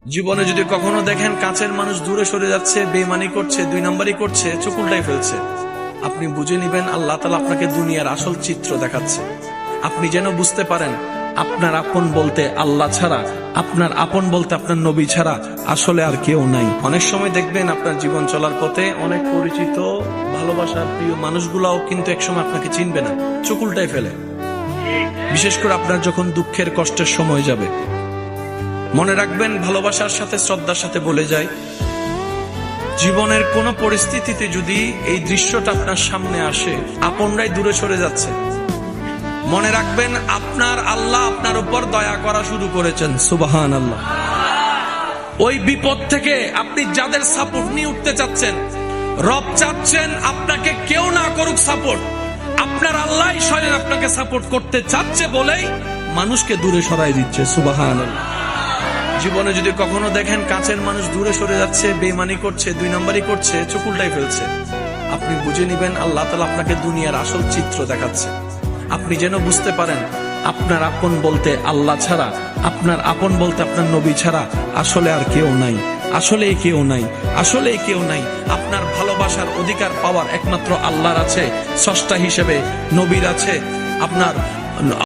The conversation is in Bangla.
জীবনে যদি কখনো দেখেন কাছের মানুষ দূরে সরে যাচ্ছে, বেঈমানি করছে, দুই নাম্বারই করছে, চোখ উল্টাই ফেলছে, আপনি বুঝে নিবেন আল্লাহ তাআলা আপনাকে দুনিয়ার আসল চিত্র দেখাচ্ছে। আপনি যেন বুঝতে পারেন আপনার আপন বলতে আল্লাহ ছাড়া, আপনার আপন বলতে আপনার নবী ছাড়া আসলে আর কেউ নাই। অনেক সময় দেখবেন আপনার জীবন চলার পথে অনেক পরিচিত ভালোবাসার প্রিয় মানুষগুলাও কিন্তু একসময় আপনাকে চিনবে না, চোখ উল্টাই ফেলে। বিশেষ করে আপনার যখন দুঃখের কষ্টের সময় যাবে, মনে রাখবেন ভালোবাসার সাথে শ্রদ্ধার সাথে বলে যায়, জীবনের কোন পরিস্থিতিতে যদি এই দৃশ্যটা আপনার সামনে আসে, আপনরাই দূরে সরে যাচ্ছে, মনে রাখবেন আপনার আল্লাহ আপনার উপর দয়া করা শুরু করেছেন। সুবহানাল্লাহ। ওই বিপদ থেকে আপনি যাদের সাপোর্ট নিয়ে উঠতে চাচ্ছেন, রব চাচ্ছেন আপনাকে কেউ না করুক সাপোর্ট, আপনার আল্লাহ স্বয়ং আপনাকে সাপোর্ট করতে চাচ্ছে বলেই মানুষকে দূরে সরাই দিচ্ছে। সুবহানাল্লাহ। জীবনে যদি কখনো দেখেন কাছের মানুষ দূরে সরে যাচ্ছে, বেঈমানি করছে, দুই নাম্বারই করছে, চোখ উল্টাই ফেলছে, আপনি বুঝে নিবেন আল্লাহ তাআলা আপনাকে দুনিয়ার আসল চিত্র দেখাচ্ছে। আপনি যেন বুঝতে পারেন আপনার আপন বলতে আল্লাহ ছাড়া, আপনার আপন বলতে আপনার নবী ছাড়া আসলে আর কেউ নাই, আসলে কেউ নাই, আসলে কেউ নাই। আপনার ভালোবাসার অধিকার পাওয়ার একমাত্র আল্লাহর আছে, স্রষ্টা হিসেবে নবীর আছে, আপনার